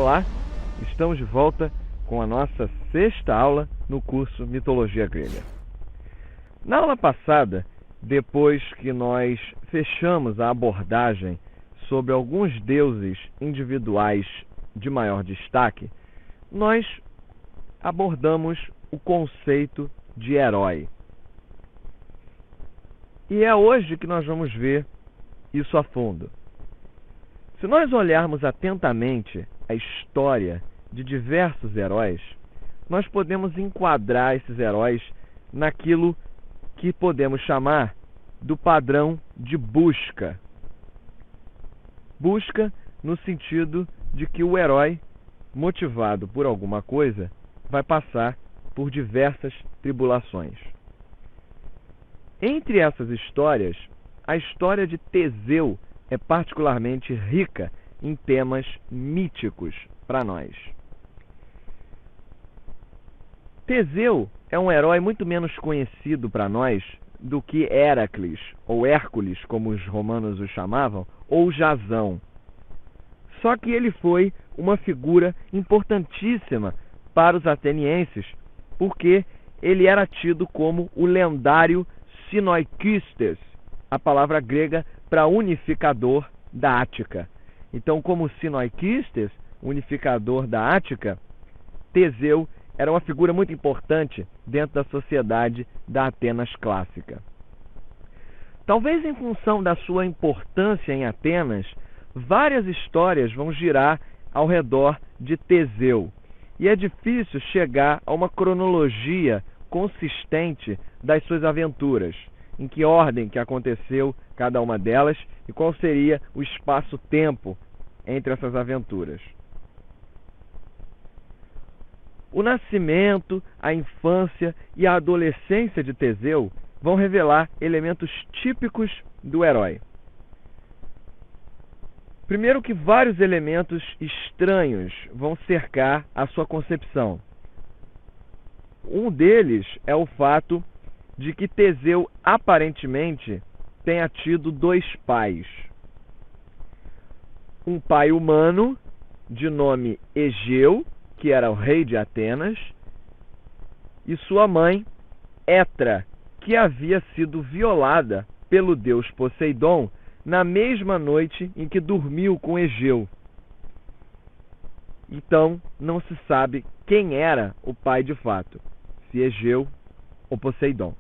Olá, estamos de volta com a nossa sexta aula no curso Mitologia Grega. Na aula passada, depois que nós fechamos a abordagem sobre alguns deuses individuais de maior destaque, nós abordamos o conceito de herói. E é hoje que nós vamos ver isso a fundo. Se nós olharmos atentamente a história de diversos heróis, nós podemos enquadrar esses heróis naquilo que podemos chamar do padrão de busca. Busca no sentido de que o herói, motivado por alguma coisa, vai passar por diversas tribulações. Entre essas histórias, a história de Teseu é particularmente rica em temas míticos para nós. Teseu é um herói muito menos conhecido para nós do que Héracles, ou Hércules, como os romanos o chamavam, ou Jasão. Só que ele foi uma figura importantíssima para os atenienses, porque ele era tido como o lendário Sinoikistes, a palavra grega para unificador da Ática. Então, como Sinoikistes, unificador da Ática, Teseu era uma figura muito importante dentro da sociedade da Atenas clássica. Talvez em função da sua importância em Atenas, várias histórias vão girar ao redor de Teseu. E é difícil chegar a uma cronologia consistente das suas aventuras, em que ordem que aconteceu cada uma delas e qual seria o espaço-tempo entre essas aventuras. O nascimento, a infância e a adolescência de Teseu vão revelar elementos típicos do herói. Primeiro que vários elementos estranhos vão cercar a sua concepção. Um deles é o fato de que Teseu aparentemente tenha tido dois pais. Um pai humano, de nome Egeu, que era o rei de Atenas, e sua mãe, Etra, que havia sido violada pelo deus Poseidon na mesma noite em que dormiu com Egeu. Então, não se sabe quem era o pai de fato, se Egeu ou Poseidon.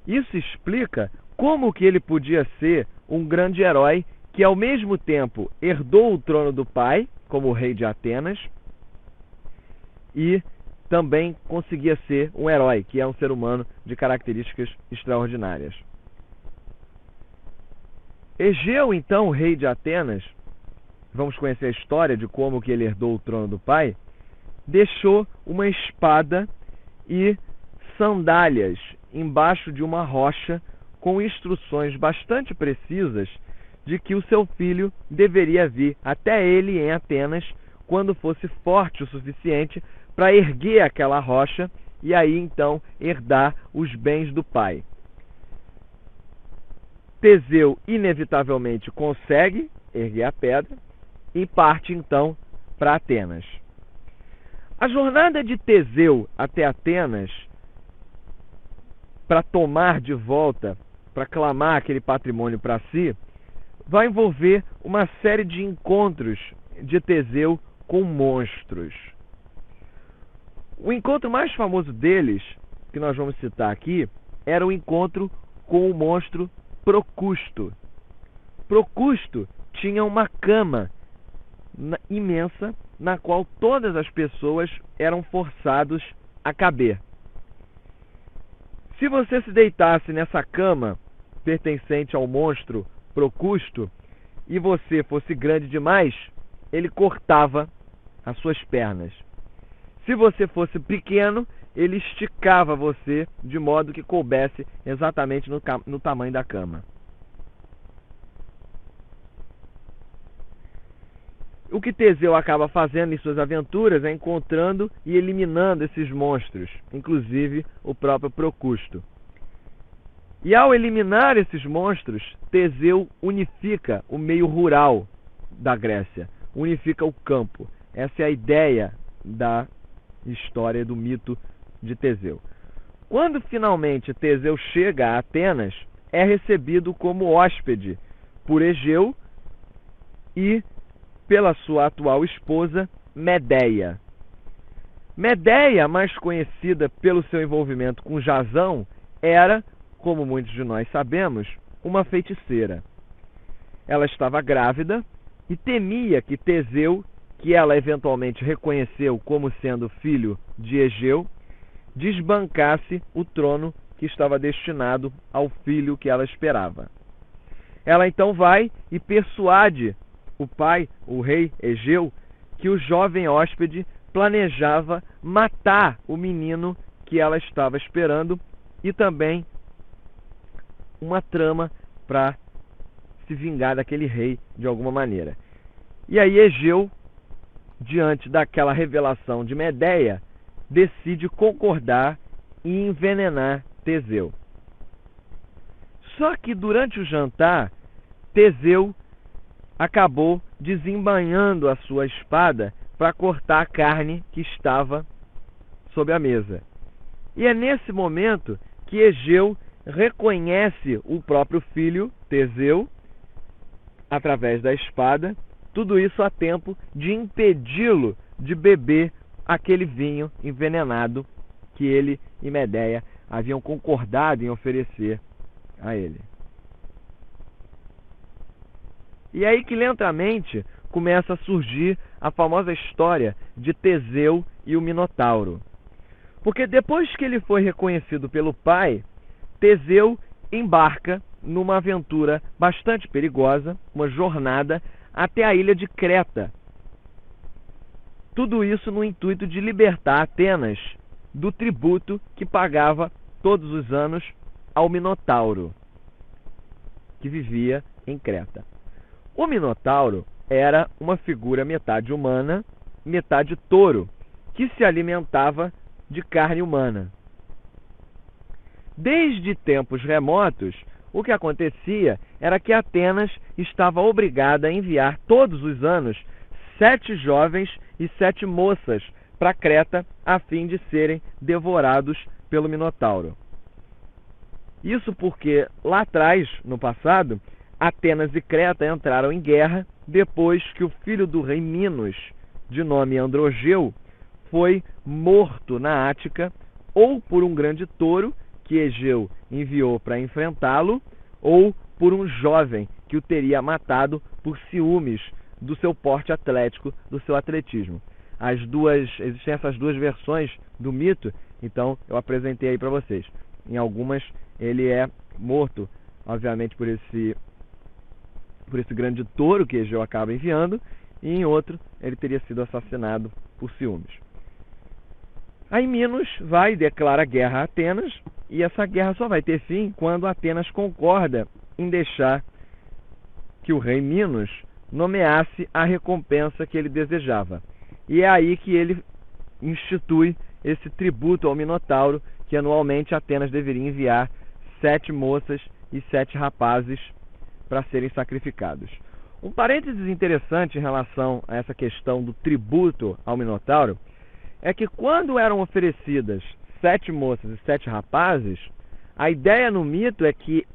Isso explica como que ele podia ser um grande herói que ao mesmo tempo herdou o trono do pai, como o rei de Atenas, e também conseguia ser um herói, que é um ser humano de características extraordinárias. Egeu, então, rei de Atenas, vamos conhecer a história de como que ele herdou o trono do pai, deixou uma espada e sandálias embaixo de uma rocha com instruções bastante precisas de que o seu filho deveria vir até ele em Atenas quando fosse forte o suficiente para erguer aquela rocha e aí então herdar os bens do pai. Teseu inevitavelmente consegue erguer a pedra e parte então para Atenas. A jornada de Teseu até Atenas, para tomar de volta, para clamar aquele patrimônio para si, vai envolver uma série de encontros de Teseu com monstros. O encontro mais famoso deles, que nós vamos citar aqui, era o encontro com o monstro Procusto. Procusto tinha uma cama imensa na qual todas as pessoas eram forçados a caber. Se você se deitasse nessa cama pertencente ao monstro Procusto e você fosse grande demais, ele cortava as suas pernas. Se você fosse pequeno, ele esticava você de modo que coubesse exatamente no tamanho da cama. O que Teseu acaba fazendo em suas aventuras é encontrando e eliminando esses monstros, inclusive o próprio Procusto. E ao eliminar esses monstros, Teseu unifica o meio rural da Grécia, unifica o campo. Essa é a ideia da história do mito de Teseu. Quando finalmente Teseu chega a Atenas, é recebido como hóspede por Egeu e pela sua atual esposa, Medeia. Medeia, mais conhecida pelo seu envolvimento com Jasão, era, como muitos de nós sabemos, uma feiticeira. Ela estava grávida e temia que Teseu, que ela eventualmente reconheceu como sendo filho de Egeu, desbancasse o trono que estava destinado ao filho que ela esperava. Ela então vai e persuade o pai, o rei Egeu, que o jovem hóspede planejava matar o menino que ela estava esperando e também uma trama para se vingar daquele rei de alguma maneira. E aí Egeu, diante daquela revelação de Medeia, decide concordar e envenenar Teseu. Só que durante o jantar, Teseu acabou desembainhando a sua espada para cortar a carne que estava sobre a mesa. E é nesse momento que Egeu reconhece o próprio filho, Teseu, através da espada, tudo isso a tempo de impedi-lo de beber aquele vinho envenenado que ele e Medeia haviam concordado em oferecer a ele. E é aí que lentamente começa a surgir a famosa história de Teseu e o Minotauro. Porque depois que ele foi reconhecido pelo pai, Teseu embarca numa aventura bastante perigosa, uma jornada até a ilha de Creta. Tudo isso no intuito de libertar Atenas do tributo que pagava todos os anos ao Minotauro, que vivia em Creta. O Minotauro era uma figura metade humana, metade touro, que se alimentava de carne humana. Desde tempos remotos, o que acontecia era que Atenas estava obrigada a enviar todos os anos 7 jovens e 7 moças para Creta a fim de serem devorados pelo Minotauro. Isso porque lá atrás, no passado, Atenas e Creta entraram em guerra depois que o filho do rei Minos, de nome Androgeu, foi morto na Ática, ou por um grande touro que Egeu enviou para enfrentá-lo, ou por um jovem que o teria matado por ciúmes do seu porte atlético, do seu atletismo. Existem essas duas versões do mito, então eu apresentei aí para vocês. Em algumas ele é morto, obviamente, por esse grande touro que Egeu acaba enviando, e em outro ele teria sido assassinado por ciúmes. Aí Minos vai e declara guerra a Atenas, e essa guerra só vai ter fim quando Atenas concorda em deixar que o rei Minos nomeasse a recompensa que ele desejava. E é aí que ele institui esse tributo ao Minotauro, que anualmente Atenas deveria enviar 7 moças e 7 rapazes para serem sacrificados. Um parênteses interessante em relação a essa questão do tributo ao Minotauro é que quando eram oferecidas 7 moças e 7 rapazes, a ideia no mito é que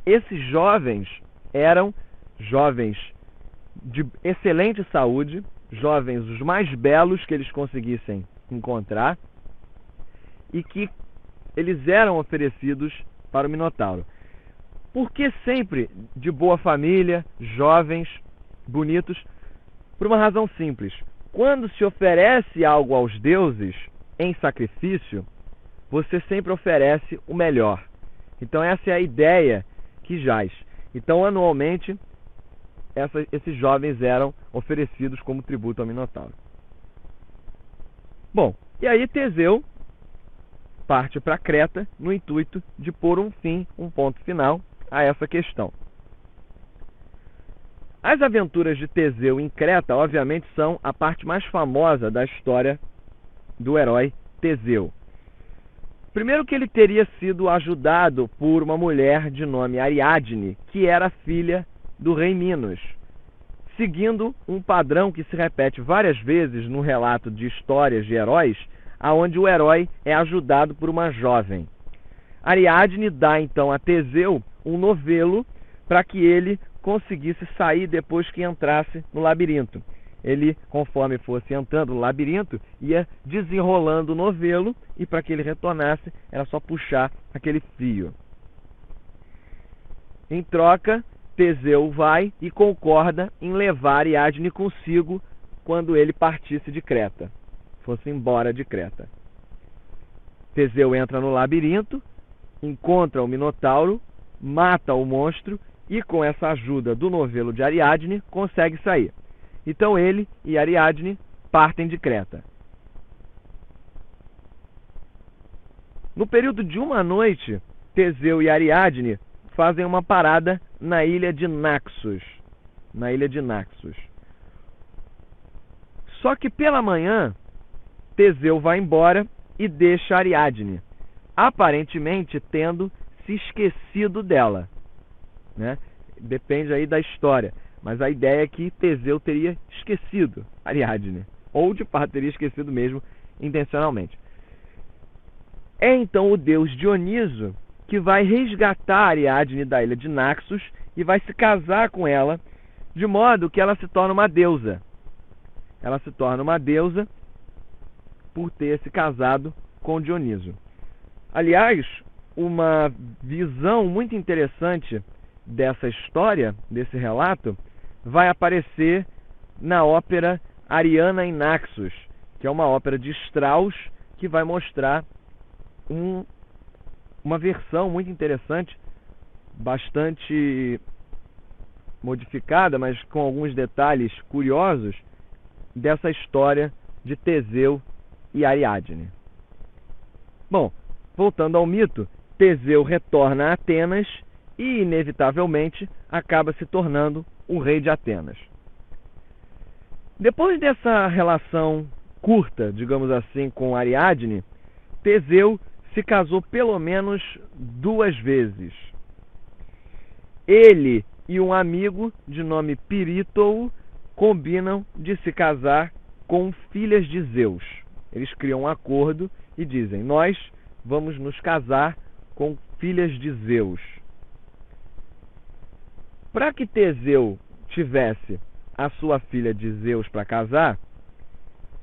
esses jovens eram jovens de excelente saúde, jovens os mais belos que eles conseguissem encontrar, e que eles eram oferecidos para o Minotauro. Por que sempre de boa família, jovens, bonitos? Por uma razão simples. Quando se oferece algo aos deuses em sacrifício, você sempre oferece o melhor. Então essa é a ideia que jaz. Então anualmente esses jovens eram oferecidos como tributo ao Minotauro. Bom, e aí Teseu parte para Creta no intuito de pôr um ponto final a essa questão. As aventuras de Teseu em Creta, obviamente, são a parte mais famosa da história do herói Teseu. Primeiro que ele teria sido ajudado por uma mulher de nome Ariadne, que era filha do rei Minos. seguindo um padrão que se repete várias vezes no relato de histórias de heróis, aonde o herói é ajudado por uma jovem. Ariadne dá então a Teseu um novelo para que ele conseguisse sair depois que entrasse no labirinto. Ele, conforme fosse entrando no labirinto, ia desenrolando o novelo, e para que ele retornasse era só puxar aquele fio. Em troca, Teseu vai e concorda em levar Ariadne consigo quando ele partisse de Creta, fosse embora de Creta. Teseu entra no labirinto, encontra o Minotauro, mata o monstro e, com essa ajuda do novelo de Ariadne, consegue sair. Então ele e Ariadne partem de Creta. No período de uma noite, Teseu e Ariadne fazem uma parada na ilha de Naxos. Só que pela manhã, Teseu vai embora e deixa Ariadne, aparentemente tendo se esquecido dela, né? Depende aí da história, mas a ideia é que Teseu teria esquecido Ariadne, ou de fato teria esquecido mesmo intencionalmente. É então o deus Dioniso que vai resgatar Ariadne da ilha de Naxos e vai se casar com ela, de modo que ela se torna uma deusa. Ela se torna uma deusa por ter se casado com Dioniso. Aliás, uma visão muito interessante dessa história, desse relato, vai aparecer na ópera Ariana em Naxos, que é uma ópera de Strauss que vai mostrar uma versão muito interessante, bastante modificada, mas com alguns detalhes curiosos, dessa história de Teseu e Ariadne. Bom, voltando ao mito, Teseu retorna a Atenas e, inevitavelmente, acaba se tornando o rei de Atenas. Depois dessa relação curta, digamos assim, com Ariadne, Teseu se casou pelo menos 2 vezes. Ele e um amigo de nome Pirítou combinam de se casar com filhas de Zeus. Eles criam um acordo e dizem: nós vamos nos casar com filhas de Zeus. Para que Teseu tivesse a sua filha de Zeus para casar,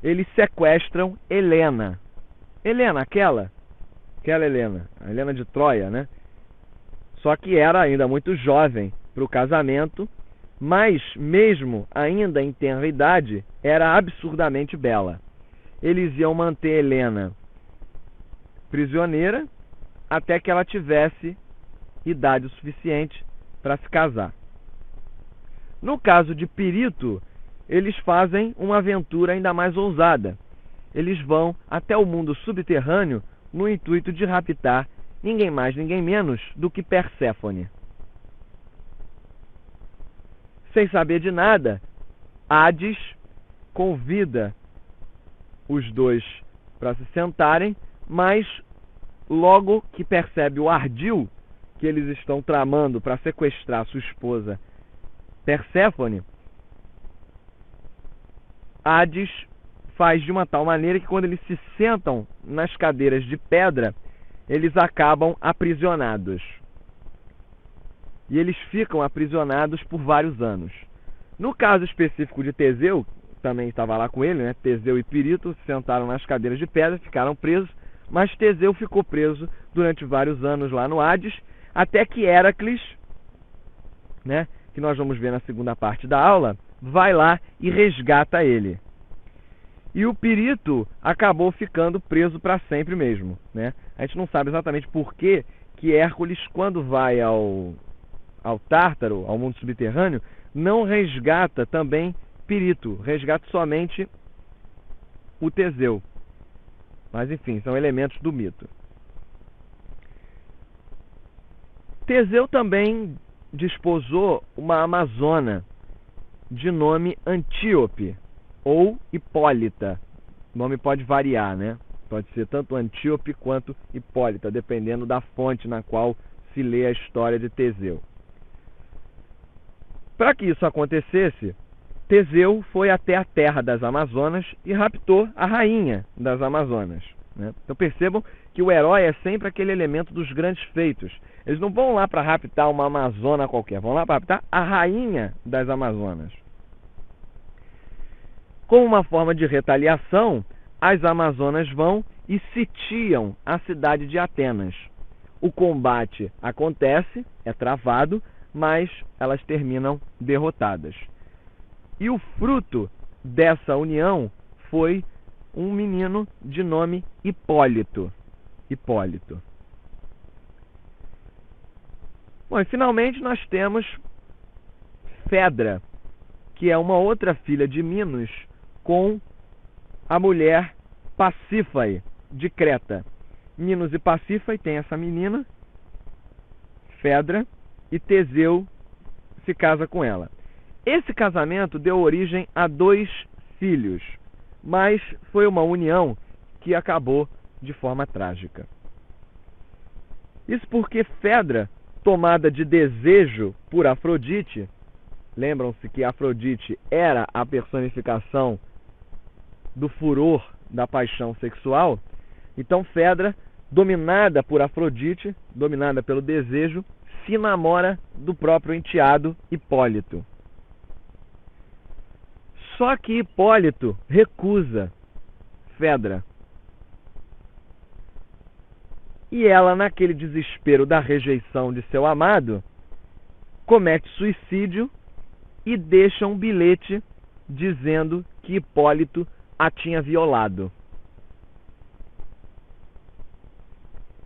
eles sequestram Helena. Aquela Helena, a Helena de Troia, né? Só que era ainda muito jovem para o casamento, mas mesmo ainda em tenra idade, era absurdamente bela. Eles iam manter Helena prisioneira até que ela tivesse idade suficiente para se casar. No caso de Pirito, eles fazem uma aventura ainda mais ousada. Eles vão até o mundo subterrâneo no intuito de raptar ninguém mais, ninguém menos do que Perséfone. Sem saber de nada, Hades convida os dois para se sentarem, mas logo que percebe o ardil que eles estão tramando para sequestrar sua esposa Perséfone, Hades faz de uma tal maneira que quando eles se sentam nas cadeiras de pedra, eles acabam aprisionados. E eles ficam aprisionados por vários anos. No caso específico de Teseu, também estava lá com ele, né? Teseu e Pirito se sentaram nas cadeiras de pedra, ficaram presos, mas Teseu ficou preso durante vários anos lá no Hades, até que Héracles, né, que nós vamos ver na segunda parte da aula, vai lá e resgata ele. E o Pirito acabou ficando preso para sempre mesmo, né? A gente não sabe exatamente por que Hércules, quando vai ao Tártaro, ao mundo subterrâneo, não resgata também Pirito, resgata somente o Teseu. Mas enfim, são elementos do mito. Teseu também desposou uma amazona de nome Antíope ou Hipólita. O nome pode variar, né? Pode ser tanto Antíope quanto Hipólita, dependendo da fonte na qual se lê a história de Teseu. Para que isso acontecesse, Teseu foi até a terra das Amazonas e raptou a rainha das Amazonas, né? Então percebam que o herói é sempre aquele elemento dos grandes feitos. Eles não vão lá para raptar uma amazona qualquer, vão lá para raptar a rainha das Amazonas. Como uma forma de retaliação, as Amazonas vão e sitiam a cidade de Atenas. O combate acontece, é travado, mas elas terminam derrotadas. E o fruto dessa união foi um menino de nome Hipólito. Hipólito. Bom, e finalmente nós temos Fedra, que é uma outra filha de Minos, com a mulher Pasífae, de Creta. Minos e Pasífae têm essa menina, Fedra, e Teseu se casa com ela. Esse casamento deu origem a 2 filhos, mas foi uma união que acabou de forma trágica. Isso porque Fedra, tomada de desejo por Afrodite, lembram-se que Afrodite era a personificação do furor da paixão sexual, então Fedra, dominada por Afrodite, dominada pelo desejo, se namora do próprio enteado Hipólito. Só que Hipólito recusa Fedra. E ela, naquele desespero da rejeição de seu amado, comete suicídio e deixa um bilhete dizendo que Hipólito a tinha violado.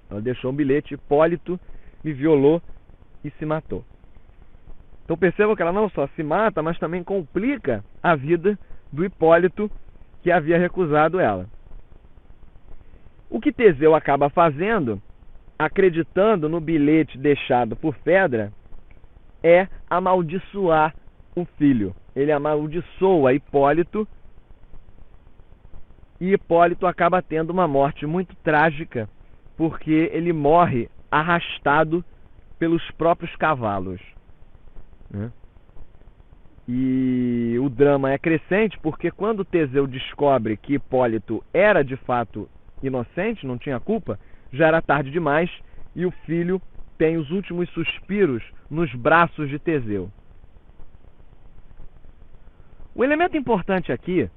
Ela deixou um bilhete: Hipólito me violou e se matou. Então percebam que ela não só se mata, mas também complica a vida do Hipólito, que havia recusado ela. O que Teseu acaba fazendo, acreditando no bilhete deixado por Fedra, é amaldiçoar o filho. Ele amaldiçoa Hipólito e Hipólito acaba tendo uma morte muito trágica, porque ele morre arrastado pelos próprios cavalos. E o drama é crescente, porque quando Teseu descobre que Hipólito era de fato inocente, não tinha culpa, já era tarde demais e o filho tem os últimos suspiros nos braços de Teseu. O elemento importante aqui,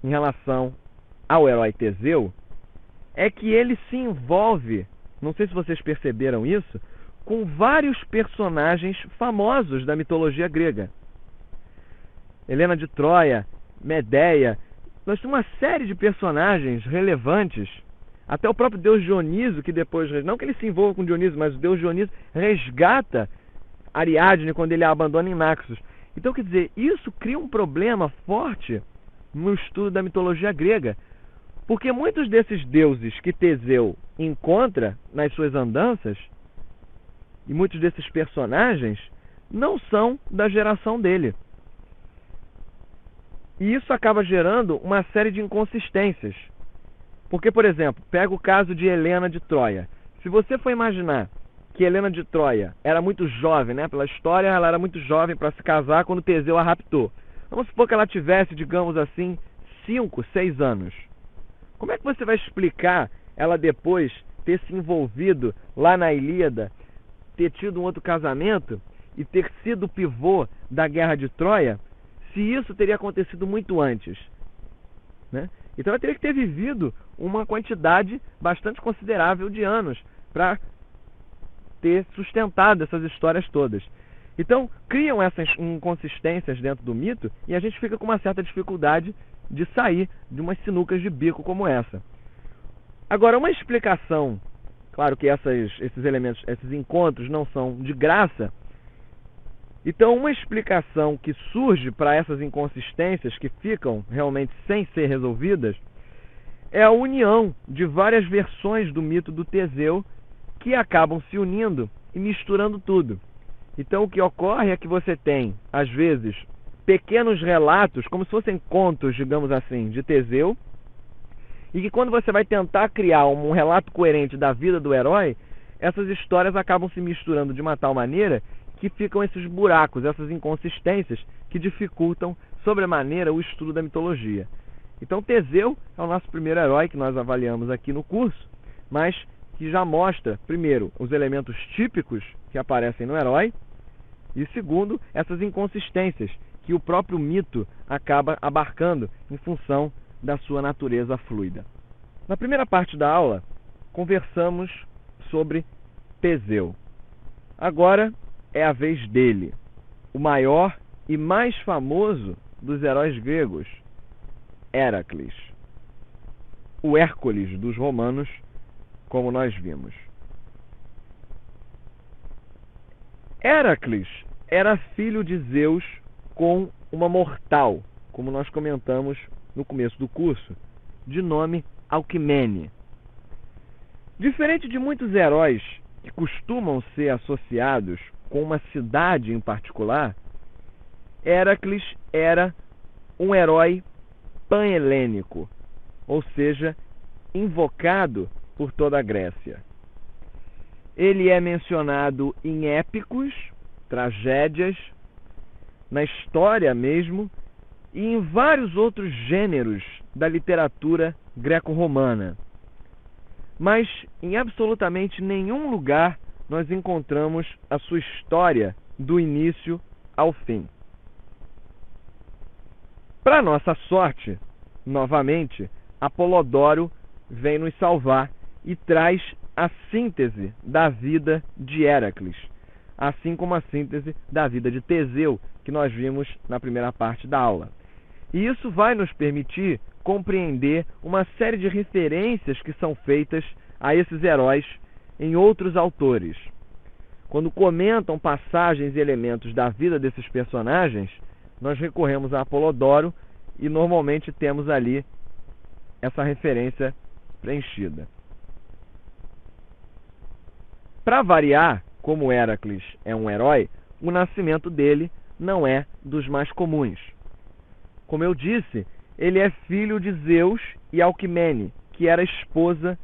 em relação ao herói Teseu, é que ele se envolve, não sei se vocês perceberam isso, com vários personagens famosos da mitologia grega. Helena de Troia, Medeia, nós temos uma série de personagens relevantes, até o próprio deus Dioniso, que depois, não que ele se envolva com Dioniso, mas o deus Dioniso resgata Ariadne quando ele a abandona em Naxos. Então, quer dizer, isso cria um problema forte no estudo da mitologia grega, porque muitos desses deuses que Teseu encontra nas suas andanças, e muitos desses personagens, não são da geração dele. E isso acaba gerando uma série de inconsistências. Porque, por exemplo, pega o caso de Helena de Troia. Se você for imaginar que Helena de Troia era muito jovem, né? Pela história, ela era muito jovem para se casar quando Teseu a raptou. Vamos supor que ela tivesse, digamos assim, 5, 6 anos. Como é que você vai explicar ela depois ter se envolvido lá na Ilíada, ter tido um outro casamento e ter sido o pivô da guerra de Troia, se isso teria acontecido muito antes, né? Então ela teria que ter vivido uma quantidade bastante considerável de anos para ter sustentado essas histórias todas. Então criam essas inconsistências dentro do mito e a gente fica com uma certa dificuldade de sair de umas sinucas de bico como essa. Agora, uma explicação, claro que esses elementos, esses encontros não são de graça. Então, uma explicação que surge para essas inconsistências que ficam realmente sem ser resolvidas é a união de várias versões do mito do Teseu que acabam se unindo e misturando tudo. Então, o que ocorre é que você tem, às vezes, pequenos relatos, como se fossem contos, digamos assim, de Teseu, e que quando você vai tentar criar um relato coerente da vida do herói, essas histórias acabam se misturando de uma tal maneira que ficam esses buracos, essas inconsistências que dificultam sobremaneira o estudo da mitologia. Então Teseu é o nosso primeiro herói que nós avaliamos aqui no curso, mas que já mostra, primeiro, os elementos típicos que aparecem no herói, e segundo, essas inconsistências que o próprio mito acaba abarcando em função da sua natureza fluida. Na primeira parte da aula, conversamos sobre Teseu. Agora é a vez dele, o maior e mais famoso dos heróis gregos, Héracles. O Hércules dos romanos, como nós vimos. Héracles era filho de Zeus com uma mortal, como nós comentamos no começo do curso, de nome Alquimene. Diferente de muitos heróis que costumam ser associados com uma cidade em particular, Héracles era um herói pan-helênico, ou seja, invocado por toda a Grécia. Ele é mencionado em épicos, tragédias, na história mesmo, e em vários outros gêneros da literatura greco-romana. Mas em absolutamente nenhum lugar nós encontramos a sua história do início ao fim. Para nossa sorte, novamente, Apolodoro vem nos salvar e traz a síntese da vida de Héracles, assim como a síntese da vida de Teseu, que nós vimos na primeira parte da aula. E isso vai nos permitir compreender uma série de referências que são feitas a esses heróis em outros autores. Quando comentam passagens e elementos da vida desses personagens, nós recorremos a Apolodoro e normalmente temos ali essa referência preenchida. Para variar, como Héracles é um herói, o nascimento dele não é dos mais comuns. Como eu disse, ele é filho de Zeus e Alquimene, que era esposa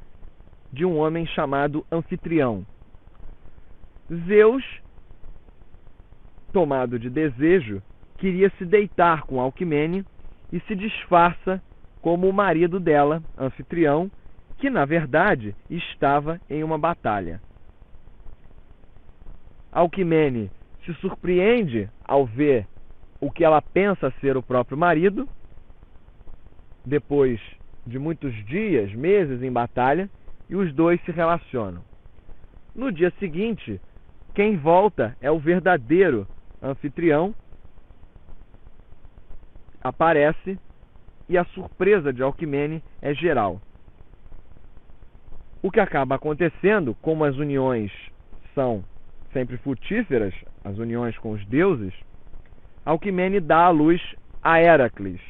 de um homem chamado Anfitrião. Zeus, tomado de desejo, queria se deitar com Alquimene e se disfarça como o marido dela, Anfitrião, que na verdade estava em uma batalha. Alquimene se surpreende ao ver o que ela pensa ser o próprio marido, depois de muitos dias, meses em batalha, e os dois se relacionam. No dia seguinte, quem volta é o verdadeiro Anfitrião, aparece e a surpresa de Alquimene é geral. O que acaba acontecendo, como as uniões são sempre frutíferas, as uniões com os deuses, Alquimene dá à luz a Héracles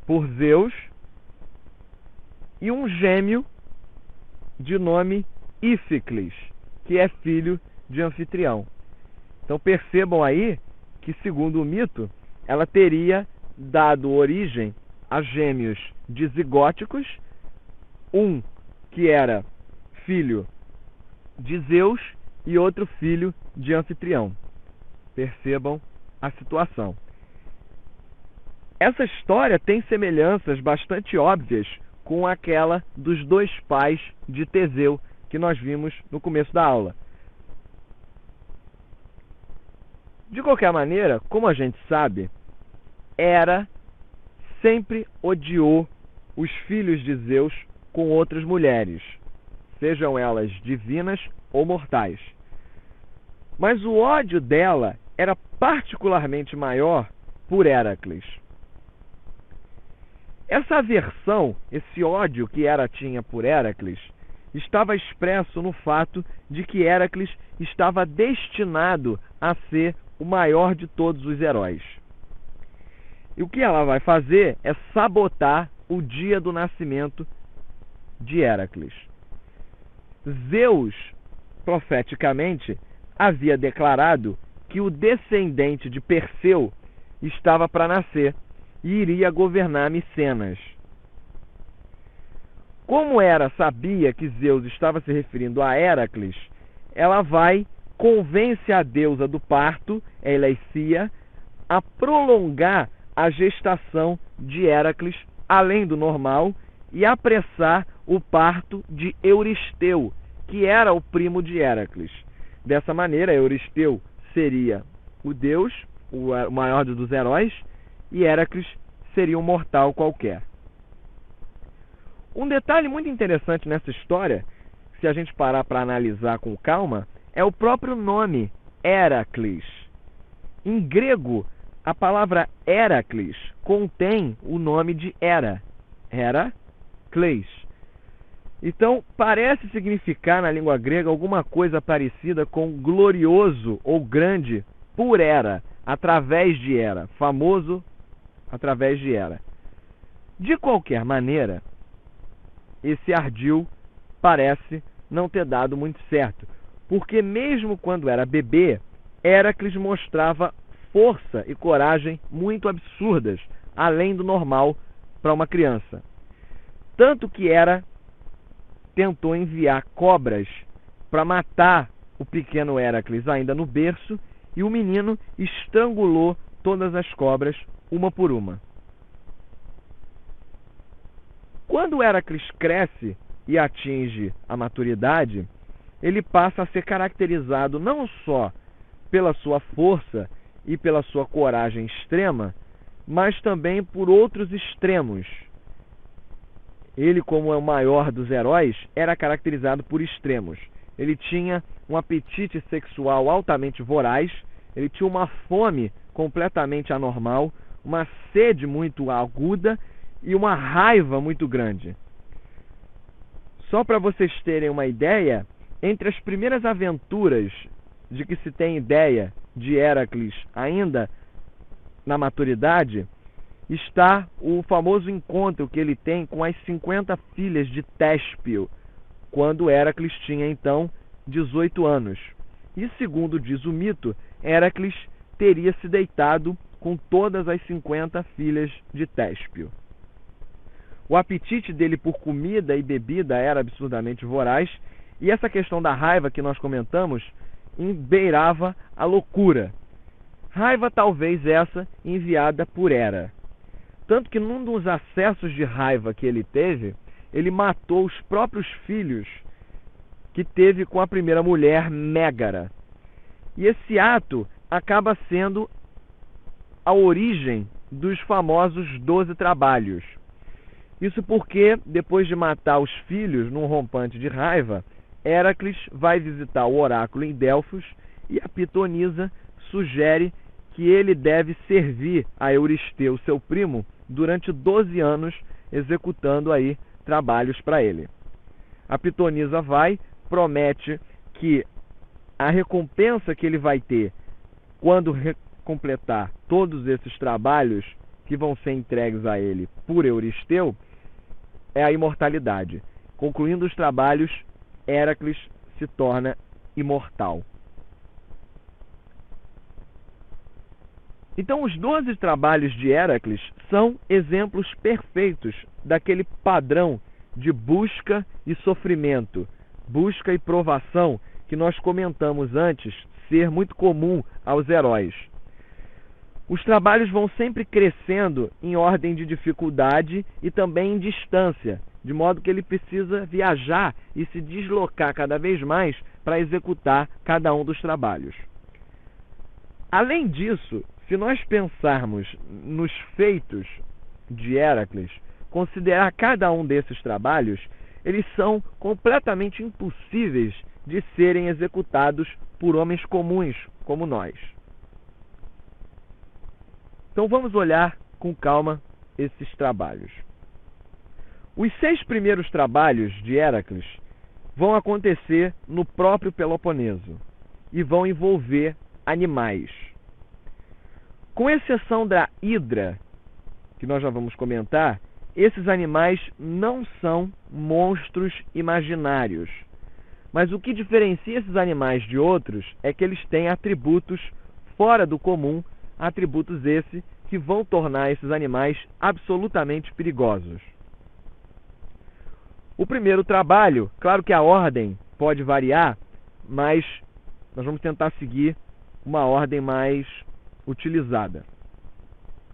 por Zeus e um gêmeo de nome Íficles, que é filho de Anfitrião. Então percebam aí que, segundo o mito, ela teria dado origem a gêmeos dizigóticos, um que era filho de Zeus e outro filho de Anfitrião. Percebam a situação. Essa história tem semelhanças bastante óbvias com aquela dos dois pais de Teseu, que nós vimos no começo da aula. De qualquer maneira, como a gente sabe, Hera sempre odiou os filhos de Zeus com outras mulheres, sejam elas divinas ou mortais. Mas o ódio dela era particularmente maior por Héracles. Essa aversão, esse ódio que Hera tinha por Héracles, estava expresso no fato de que Héracles estava destinado a ser o maior de todos os heróis. E o que ela vai fazer é sabotar o dia do nascimento de Héracles. Zeus, profeticamente, havia declarado que o descendente de Perseu estava para nascer e iria governar Micenas. Como Hera sabia que Zeus estava se referindo a Héracles, ela vai convence a deusa do parto, Eileithyia, a prolongar a gestação de Héracles além do normal e apressar o parto de Euristeu, que era o primo de Héracles. Dessa maneira, Euristeu seria o deus, o maior dos heróis, e Héracles seria um mortal qualquer. Um detalhe muito interessante nessa história, se a gente parar para analisar com calma, é o próprio nome, Heracles. Em grego, a palavra Heracles contém o nome de Hera, Heracles. Então, parece significar na língua grega alguma coisa parecida com glorioso ou grande por Hera, através de Hera, famoso através de Hera. De qualquer maneira, esse ardil parece não ter dado muito certo, porque mesmo quando era bebê, Héracles mostrava força e coragem muito absurdas, além do normal para uma criança. Tanto que Hera tentou enviar cobras para matar o pequeno Héracles ainda no berço, e o menino estrangulou todas as cobras, uma por uma. Quando Héracles cresce e atinge a maturidade, ele passa a ser caracterizado não só pela sua força e pela sua coragem extrema, mas também por outros extremos. Ele, como é o maior dos heróis, era caracterizado por extremos. Ele tinha um apetite sexual altamente voraz, ele tinha uma fome completamente anormal, uma sede muito aguda e uma raiva muito grande. Só para vocês terem uma ideia, entre as primeiras aventuras de que se tem ideia de Héracles ainda na maturidade, está o famoso encontro que ele tem com as 50 filhas de Téspio, quando Héracles tinha então 18 anos. E segundo diz o mito, Héracles teria se deitado com todas as 50 filhas de Téspio. O apetite dele por comida e bebida era absurdamente voraz, e essa questão da raiva que nós comentamos beirava a loucura. Raiva talvez essa enviada por Hera. Tanto que num dos acessos de raiva que ele teve, ele matou os próprios filhos que teve com a primeira mulher, Mégara. E esse ato acaba sendo a origem dos famosos 12 trabalhos. Isso porque, depois de matar os filhos num rompante de raiva, Héracles vai visitar o oráculo em Delfos e a pitonisa sugere que ele deve servir a Euristeu, seu primo, durante 12 anos, executando aí trabalhos para ele. A pitonisa promete que a recompensa que ele vai ter quando completar todos esses trabalhos que vão ser entregues a ele por Euristeu é a imortalidade. Concluindo os trabalhos, Héracles se torna imortal. Então, os 12 trabalhos de Héracles são exemplos perfeitos daquele padrão de busca e sofrimento, busca e provação que nós comentamos antes ser muito comum aos heróis. Os trabalhos vão sempre crescendo em ordem de dificuldade e também em distância, de modo que ele precisa viajar e se deslocar cada vez mais para executar cada um dos trabalhos. Além disso, se nós pensarmos nos feitos de Héracles, considerar cada um desses trabalhos, eles são completamente impossíveis de serem executados por homens comuns como nós. Então vamos olhar com calma esses trabalhos. Os 6 primeiros trabalhos de Héracles vão acontecer no próprio Peloponeso e vão envolver animais. Com exceção da Hidra, que nós já vamos comentar, esses animais não são monstros imaginários. Mas o que diferencia esses animais de outros é que eles têm atributos fora do comum, atributos esses que vão tornar esses animais absolutamente perigosos. O primeiro trabalho, claro que a ordem pode variar, mas nós vamos tentar seguir uma ordem mais utilizada.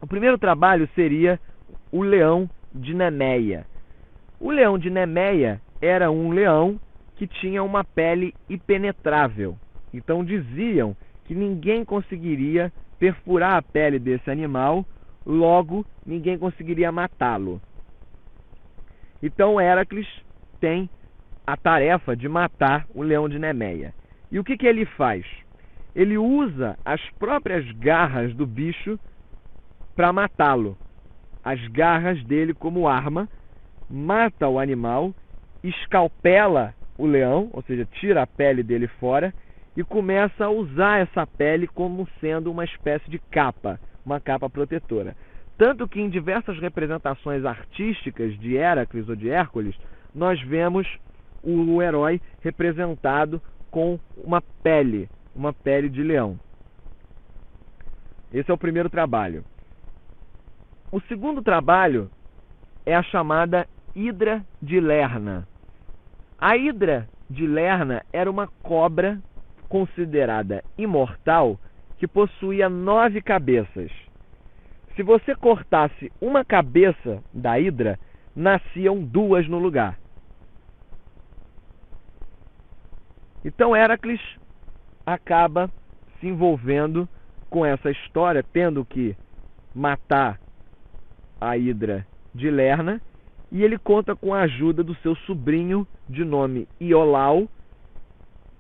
O primeiro trabalho seria o leão de Nemeia. O leão de Nemeia era um leão que tinha uma pele impenetrável. Então diziam que ninguém conseguiria perfurar a pele desse animal, logo ninguém conseguiria matá-lo. Então Héracles tem a tarefa de matar o leão de Nemeia. E o que ele faz? Ele usa as próprias garras do bicho para matá-lo. As garras dele como arma, mata o animal, escalpela o leão, ou seja, tira a pele dele fora e começa a usar essa pele como sendo uma espécie de capa, uma capa protetora. Tanto que em diversas representações artísticas de Héracles ou de Hércules, nós vemos o herói representado com uma pele de leão. Esse é o primeiro trabalho. O segundo trabalho é a chamada Hidra de Lerna. A Hidra de Lerna era uma cobra considerada imortal que possuía 9 cabeças. Se você cortasse uma cabeça da Hidra, nasciam 2 no lugar. Então Héracles acaba se envolvendo com essa história, tendo que matar a Hidra de Lerna, e ele conta com a ajuda do seu sobrinho de nome Iolau,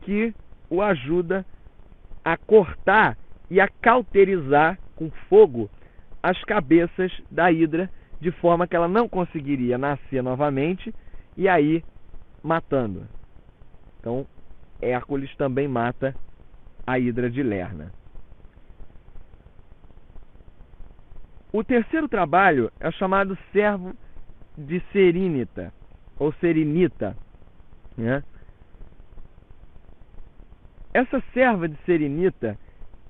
que o ajuda a cortar e a cauterizar com fogo as cabeças da Hidra, de forma que ela não conseguiria nascer novamente, e aí matando. Então Hércules também mata a Hidra de Lerna. O terceiro trabalho é o chamado servo de Serinita, ou Serinita, né? Essa serva de Serinita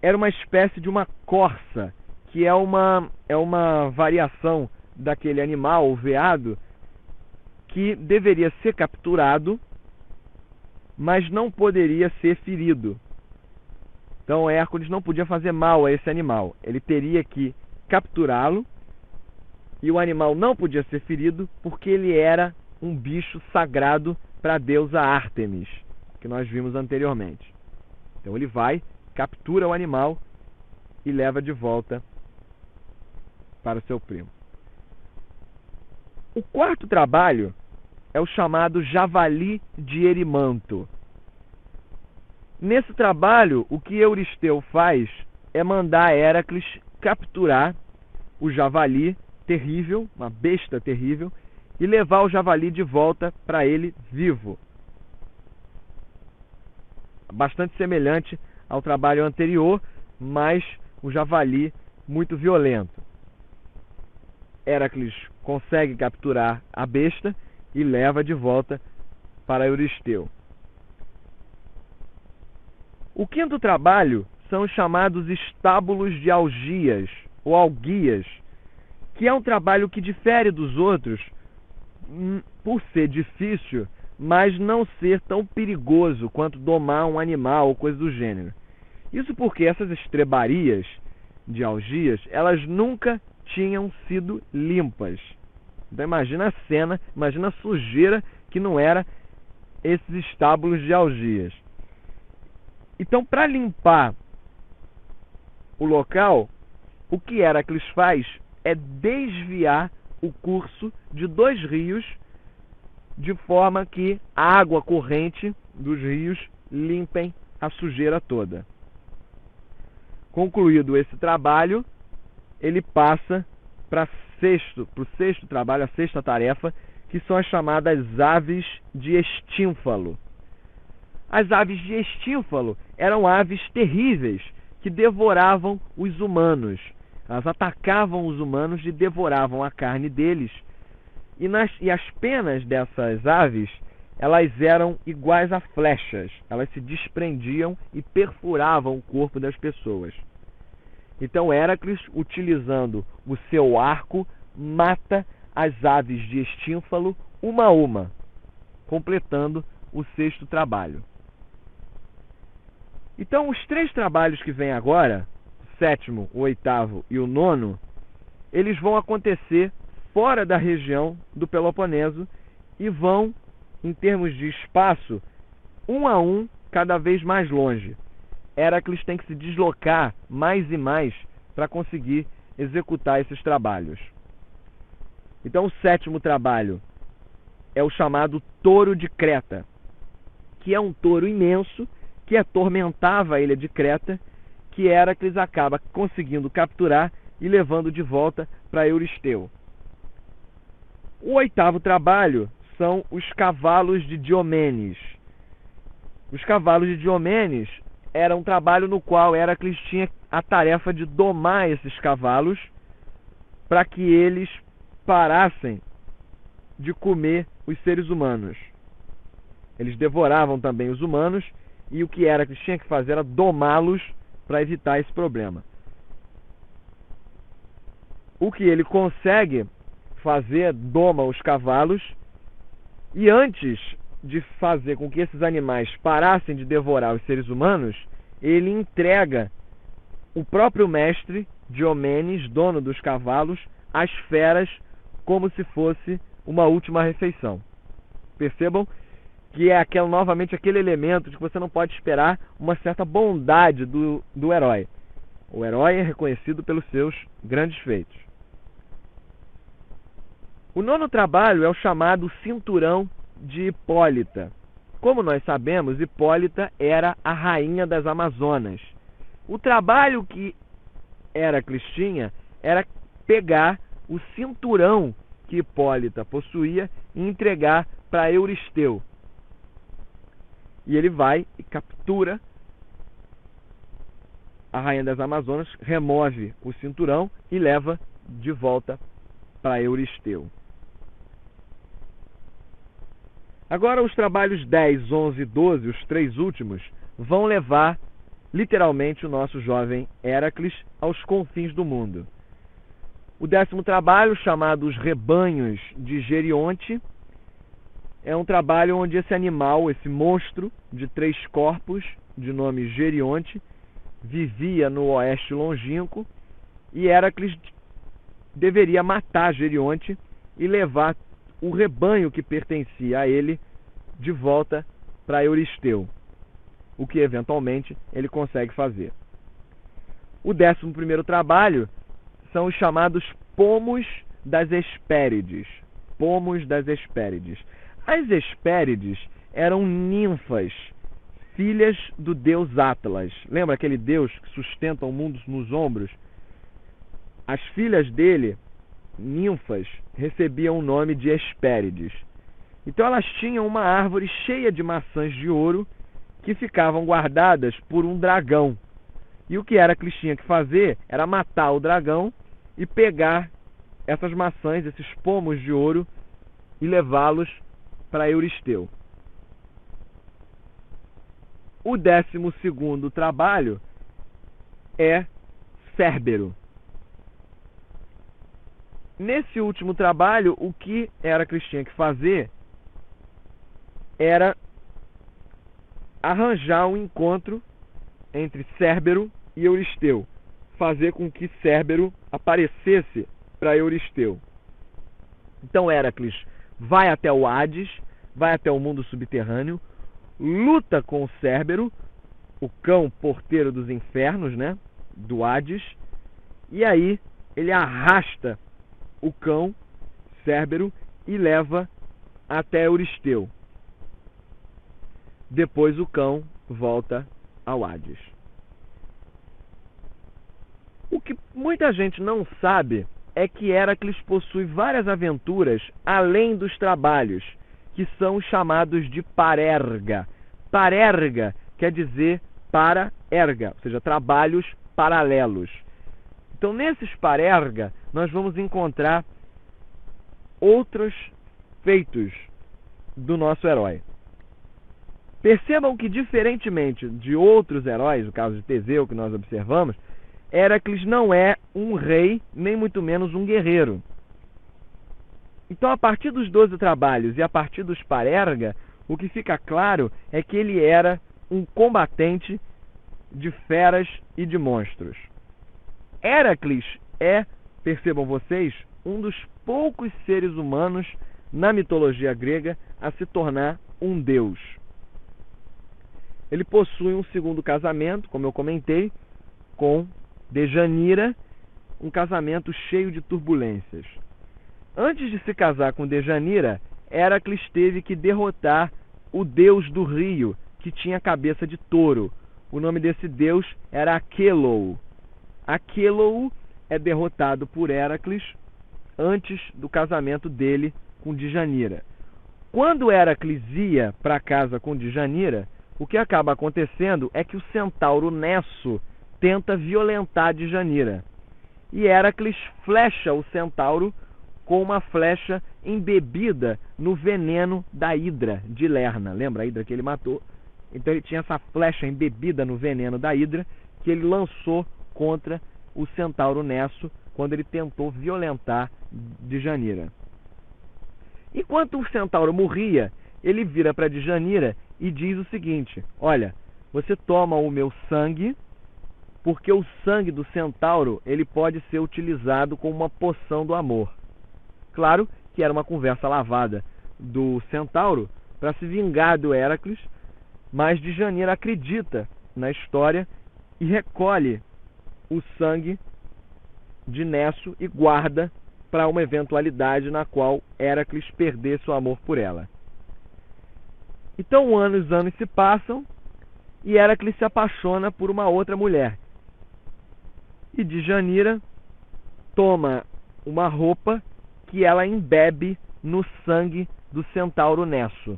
era uma espécie de uma corça, que é uma variação daquele animal, o veado, que deveria ser capturado, mas não poderia ser ferido. Então Hércules não podia fazer mal a esse animal. Ele teria que capturá-lo, e o animal não podia ser ferido porque ele era um bicho sagrado para a deusa Ártemis, que nós vimos anteriormente. Então ele vai, captura o animal e leva de volta para o seu primo. O quarto trabalho é o chamado javali de Erimanto. Nesse trabalho, o que Euristeu faz é mandar Héracles capturar o javali terrível, uma besta terrível, e levar o javali de volta para ele vivo. Bastante semelhante ao trabalho anterior, mas o javali muito violento. Héracles consegue capturar a besta e leva de volta para Euristeu. O quinto trabalho são os chamados estábulos de Algias, ou Alguias, que é um trabalho que difere dos outros por ser difícil, mas não ser tão perigoso quanto domar um animal ou coisa do gênero. Isso porque essas estrebarias de Algias, elas nunca tinham sido limpas. Então imagina a cena, imagina a sujeira que não era esses estábulos de Algias. Então, para limpar o local, o que Héracles faz é desviar o curso de 2 rios, de forma que a água corrente dos rios limpem a sujeira toda. Concluído esse trabalho, ele passa para o sexto trabalho, a sexta tarefa, que são as chamadas aves de Estínfalo. As aves de Estínfalo eram aves terríveis que devoravam os humanos. Elas atacavam os humanos e devoravam a carne deles. E as penas dessas aves, elas eram iguais a flechas. Elas se desprendiam e perfuravam o corpo das pessoas. Então Héracles, utilizando o seu arco, mata as aves de Estínfalo uma a uma, completando o sexto trabalho. Então, os 3 trabalhos que vêm agora, o 7º, o 8º e o 9º, eles vão acontecer fora da região do Peloponeso e vão, em termos de espaço, um a um, cada vez mais longe. Héracles tem que se deslocar mais e mais para conseguir executar esses trabalhos. Então, o 7º trabalho é o chamado Touro de Creta, que é um touro imenso que atormentava a ilha de Creta, que Héracles acaba conseguindo capturar e levando de volta para Euristeu. O 8º trabalho são os cavalos de Diomedes. Os cavalos de Diomedes era um trabalho no qual Héracles tinha a tarefa de domar esses cavalos para que eles parassem de comer os seres humanos. Eles devoravam também os humanos e o que Héracles tinha que fazer era domá-los para evitar esse problema. O que ele consegue fazer, doma os cavalos, e antes de fazer com que esses animais parassem de devorar os seres humanos, ele entrega o próprio mestre, Diomedes, dono dos cavalos, às feras, como se fosse uma última refeição. Percebam que é novamente aquele elemento de que você não pode esperar uma certa bondade do herói. O herói é reconhecido pelos seus grandes feitos. O 9º trabalho é o chamado Cinturão de Hipólita. Como nós sabemos, Hipólita era a rainha das Amazonas. O trabalho que Héracles tinha era pegar o cinturão que Hipólita possuía e entregar para Euristeu. E ele vai e captura a rainha das Amazonas, remove o cinturão e leva de volta para Euristeu. Agora os trabalhos 10, 11 e 12, os 3 últimos, vão levar literalmente o nosso jovem Héracles aos confins do mundo. O 10º trabalho, chamado Os Rebanhos de Gerionte, é um trabalho onde esse animal, esse monstro de 3 corpos, de nome Gerionte, vivia no oeste longínquo, e Héracles deveria matar Gerionte e levar o rebanho que pertencia a ele de volta para Euristeu, o que eventualmente ele consegue fazer. O 11º trabalho são os chamados Pomos das Hespérides. Pomos das Hespérides. As Hespérides eram ninfas, filhas do deus Atlas. Lembra aquele deus que sustenta o mundo nos ombros? As filhas dele, ninfas, recebiam o nome de Hespérides. Então elas tinham uma árvore cheia de maçãs de ouro que ficavam guardadas por um dragão. E o que Héracles tinha que fazer era matar o dragão e pegar essas maçãs, esses pomos de ouro, e levá-los para Euristeu. O 12º trabalho é Cérbero. Nesse último trabalho, o que Héracles tinha que fazer era arranjar um encontro entre Cérbero e Euristeu, fazer com que Cérbero aparecesse para Euristeu. Então Héracles vai até o Hades, vai até o mundo subterrâneo, luta com o Cérbero, o cão porteiro dos infernos, né, do Hades, e aí ele arrasta o cão, Cérbero, e leva até Euristeu. Depois o cão volta ao Hades. O que muita gente não sabe é que Héracles possui várias aventuras além dos trabalhos, que são chamados de parerga. Parerga quer dizer para erga, ou seja, trabalhos paralelos. Então, nesses parerga, nós vamos encontrar outros feitos do nosso herói. Percebam que, diferentemente de outros heróis, no caso de Teseu, que nós observamos, Héracles não é um rei, nem muito menos um guerreiro. Então, a partir dos 12 trabalhos e a partir dos parerga, o que fica claro é que ele era um combatente de feras e de monstros. Héracles é, percebam vocês, um dos poucos seres humanos na mitologia grega a se tornar um deus. Ele possui um segundo casamento, como eu comentei, com Dejanira, um casamento cheio de turbulências. Antes de se casar com Dejanira, Héracles teve que derrotar o deus do rio, que tinha cabeça de touro. O nome desse deus era Aquelou. Aquelou é derrotado por Héracles antes do casamento dele com Dejanira. Quando Héracles ia para casa com Dejanira, o que acaba acontecendo é que o centauro Nesso tenta violentar Dejanira. E Héracles flecha o centauro com uma flecha embebida no veneno da Hidra de Lerna. Lembra a Hidra que ele matou? Então ele tinha essa flecha embebida no veneno da Hidra que ele lançou contra o centauro Nesso quando ele tentou violentar Dejanira. Enquanto o centauro morria, ele vira para Dejanira e diz o seguinte: olha, você toma o meu sangue, porque o sangue do centauro ele pode ser utilizado como uma poção do amor. Claro que era uma conversa lavada do centauro para se vingar do Héracles, mas Dejanira acredita na história e recolhe o sangue de Nesso e guarda para uma eventualidade na qual Héracles perdesse o amor por ela. Então os anos se passam e Héracles se apaixona por uma outra mulher. E Dejanira toma uma roupa que ela embebe no sangue do centauro Nesso.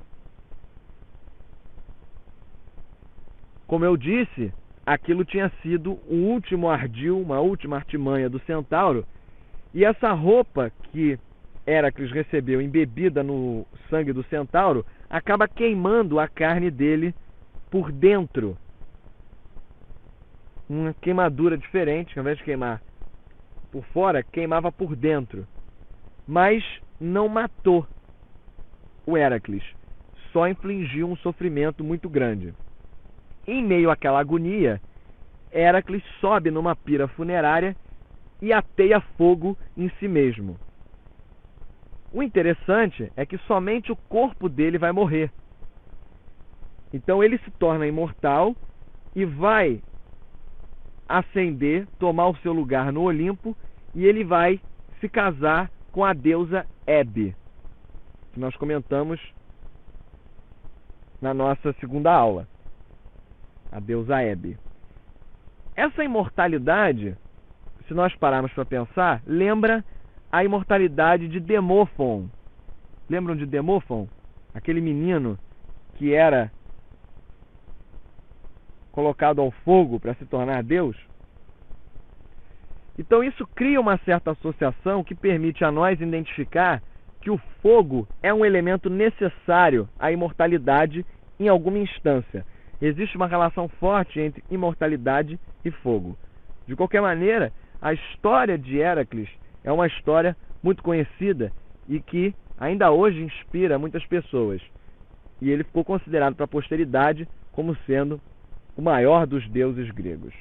Como eu disse, aquilo tinha sido o último ardil, uma última artimanha do centauro, e essa roupa que Héracles recebeu embebida no sangue do centauro acaba queimando a carne dele por dentro. Uma queimadura diferente, ao invés de queimar por fora, queimava por dentro. Mas não matou o Héracles, só infligiu um sofrimento muito grande. Em meio àquela agonia, Héracles sobe numa pira funerária e ateia fogo em si mesmo. O interessante é que somente o corpo dele vai morrer. Então ele se torna imortal e vai ascender, tomar o seu lugar no Olimpo, e ele vai se casar com a deusa Hebe, que nós comentamos na nossa segunda aula. A deusa Hebe. Essa imortalidade, se nós pararmos para pensar, lembra a imortalidade de Demófon. Lembram de Demófon? Aquele menino que era colocado ao fogo para se tornar Deus? Então isso cria uma certa associação que permite a nós identificar que o fogo é um elemento necessário à imortalidade em alguma instância. Existe uma relação forte entre imortalidade e fogo. De qualquer maneira, a história de Héracles é uma história muito conhecida e que ainda hoje inspira muitas pessoas. E ele ficou considerado para a posteridade como sendo o maior dos deuses gregos.